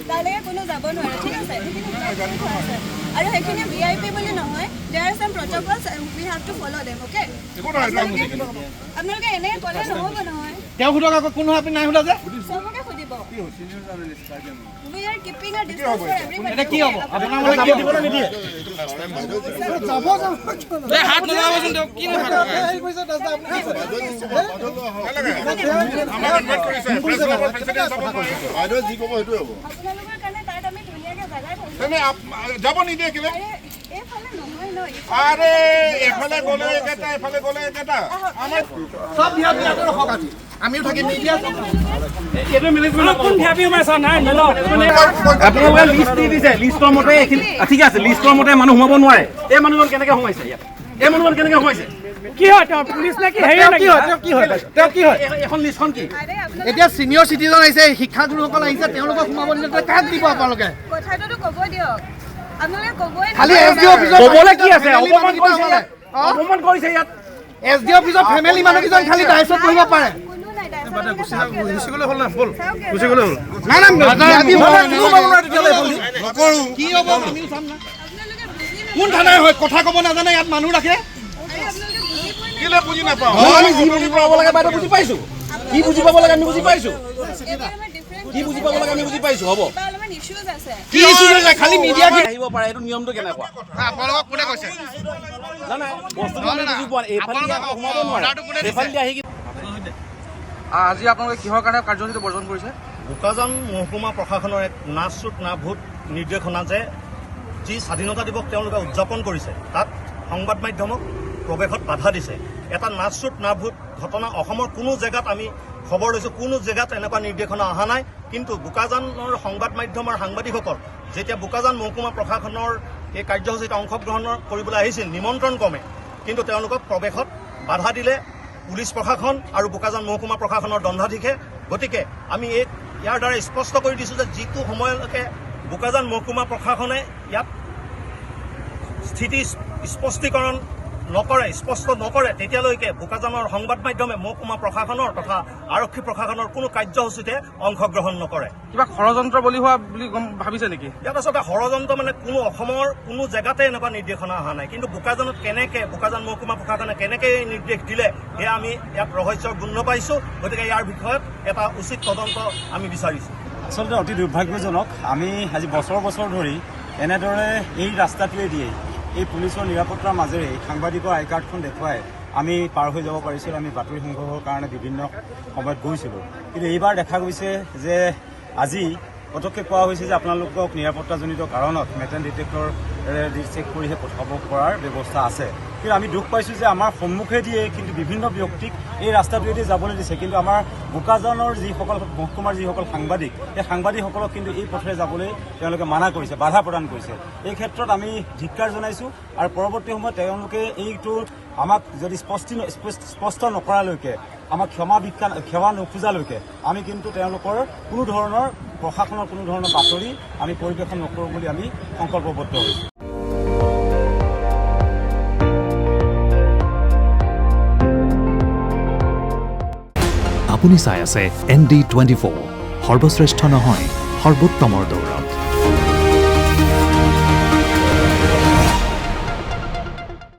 তালৈকে কোনো যাব নোৱাৰে ঠিক আছে আৰু সেইখিনি VIP বুলি নহয় there are some protocols and we have to follow them okay আপোনালোকে এনে ক'লে নহ'ব নহয় তেওঁ খুদক আকৌ কোনো আপুনি নাই খুদা যে সবকে খুদিব we are keeping a distance for everybody এটা কি হ'ব আপোনালোকে যাব দিব নিদিয়ে যাব এ হাত লগাবচোন তেওঁ কি হাত লগায় এই কৈছে দাদা আপুনি আমাৰ ইনভাইট কৰিছে প্ৰেছৰ প্ৰেছিডেন্ট যাব আৰু যি ক'ব সেইটো হ'ব আপোনালোকৰ কাৰণে তাত আমি ধুনীয়াকৈ জাগাই থৈছো তুমি যাব নিদিয়ে কেলে এইফালে নহয় ন আৰে এফালে গ'লে একেটা এফালে গ'লে একেটা আমাৰ সব ভিআইপি ৰখক আজি আমিও থাকিম মিডিয়া এইটো মেনেজমেণ্ট কোন ভিআইপি সোমাইছা নাই ন আপোনালোকে লিষ্ট দি দিছে লিষ্টৰ মতে এইখিনি ঠিক আছে লিষ্টৰ মতে মানুহ সোমাব নোৱাৰে এই মানুহজন কেনেকৈ সোমাইছে ইয়াত এই মানুহজন কেনেকৈ সোমাইছে কি হয় তেওঁ পুলিচ নে কি হেৰি কি হয় তেওঁ কি হয় এখন লিষ্টখন কি এতিয়া সিনিয়ৰ সিটিজেন আহিছে শিক্ষাগুৰুসকল আহিছে তেওঁলোকক সোমাব নিদিলে কাক দিব আপোনালোকে কথাটো ক'ব দিয়ক আপোনালোকে ক'বই খালি এসডি অফিচত ক'বলৈ কি আছে অপমান কৰিছে ইয়াত এসডি অফিচত ফেমিলি মানুহকেইজন খালি দায়িত্বত বহিব পাৰে কোনো নাই গুচি গ'লে হ'ল না বল গুচি গ'লে হ'ল নাই কি হ'ব আমিও চাম না কোন থানাই হয় কথা ক'ব নাজানে ইয়াত মানুহ ৰাখে কেলে বুজি নাপাওঁ আমি যি বুজি পাব লাগে বাইদেউ বুজি পাইছো কি বুজি পাব লাগে আমি বুজি পাইছো কি বুজি পাব লাগে আমি বুজি পাইছো হ'ব কি ইছ্যু আছে খালি মিডিয়া কি আহিব পাৰে এইটো নিয়মটো কেনেকুৱা আপোনালোকক কোনে কৈছে নাই বস্তুটো আমি বুজি পোৱা এইফালে সোমাব নোৱাৰে এইফালে আহি আজি আপোনালোকে কিহৰ কাৰণে কাৰ্যসূচীটো বৰ্জন কৰিছে বোকাজান মহকুমা প্ৰশাসনৰ এক না চুট না ভোট নিৰ্দেশনা যে যি স্বাধীনতা দিৱস তেওঁলোকে উদযাপন কৰিছে তাত সংবাদ মাধ্যমক প্ৰৱেশত বাধা দিছে এটা না চুট না ভোট ঘটনা অসমৰ কোনো জেগাত আমি খবৰ লৈছোঁ কোনো জেগাত এনেকুৱা নিৰ্দেশনা অহা নাই কিন্তু বোকাজানৰ সংবাদ মাধ্যমৰ সাংবাদিকসকল যেতিয়া বোকাজান মহকুমা প্ৰশাসনৰ এই কাৰ্যসূচীত অংশগ্ৰহণ কৰিবলৈ আহিছিল নিমন্ত্ৰণ ক্ৰমে কিন্তু তেওঁলোকক প্ৰৱেশত বাধা দিলে পুলিচ প্ৰশাসন আৰু বোকাজান মহকুমা প্ৰশাসনৰ দণ্ডাধীশে গতিকে আমি ইয়াৰ দ্বাৰা স্পষ্ট কৰি দিছোঁ যে যিটো সময়লৈকে বোকাজান মহকুমা প্ৰশাসনে ইয়াত স্থিতি স্পষ্টীকৰণ নকৰে স্পষ্ট নকৰে তেতিয়ালৈকে বোকাজানৰ সংবাদ মাধ্যমে মহকুমা প্ৰশাসনৰ তথা আৰক্ষী প্ৰশাসনৰ কোনো কাৰ্যসূচীতে অংশগ্ৰহণ নকৰে কিবা ষড়যন্ত্ৰ বলি হোৱা বুলি ভাবিছে নেকি ইয়াত আচলতে ষড়যন্ত্ৰ মানে কোনো অসমৰ কোনো জেগাতে এনেকুৱা নিৰ্দেশনা অহা নাই কিন্তু বোকাজানত বোকাজান মহকুমা প্ৰশাসনে কেনেকৈ এই নিৰ্দেশ দিলে সেয়া আমি ইয়াত ৰহস্যৰ গুণ পাইছোঁ গতিকে ইয়াৰ বিষয়ত এটা উচিত তদন্ত আমি বিচাৰিছোঁ আচলতে অতি দুৰ্ভাগ্যজনক আমি আজি বছৰ ধৰি এনেদৰে এই ৰাস্তাটোৱে দিয়ে এই পুলিচৰ নিৰাপত্তাৰ মাজেৰে সাংবাদিকৰ আই কাৰ্ডখন দেখুৱাই আমি পাৰ হৈ যাব পাৰিছিলোঁ আমি বাতৰি সংগ্ৰহৰ কাৰণে বিভিন্ন সময়ত গৈছিলোঁ কিন্তু এইবাৰ দেখা গৈছে যে আজি পটককৈ কোৱা হৈছে যে আপোনালোকক নিৰাপত্তাজনিত কাৰণত মেটেল ডিটেক্টৰেৰে চেক কৰিহে পঠাব পৰাৰ ব্যৱস্থা আছে কিন্তু আমি দুখ পাইছোঁ যে আমাৰ সন্মুখেদিয়ে কিন্তু বিভিন্ন ব্যক্তিক এই ৰাস্তাটোৱেদি যাবলৈ দিছে কিন্তু আমাৰ বোকাজানৰ যিসকল মহকুমাৰ যিসকল সাংবাদিক সেই সাংবাদিকসকলক কিন্তু এই পথেৰে যাবলৈ তেওঁলোকে মানা কৰিছে বাধা প্ৰদান কৰিছে এই ক্ষেত্ৰত আমি ধিক্কাৰ জনাইছোঁ আৰু পৰৱৰ্তী সময়ত তেওঁলোকে এইটো আমাক যদি স্পষ্ট নকৰালৈকে আমাক ক্ষমা নোখোজালৈকে আমি কিন্তু তেওঁলোকৰ কোনো ধৰণৰ প্ৰশাসনৰ কোনো ধৰণৰ বাতৰি আমি পৰিৱেশন নকৰোঁ বুলি আমি সংকল্পবদ্ধ হৈছোঁ আপুনি চাই আছে ND24 সৰ্বশ্ৰেষ্ঠ নহয় সৰ্বোত্তমৰ দৌৰ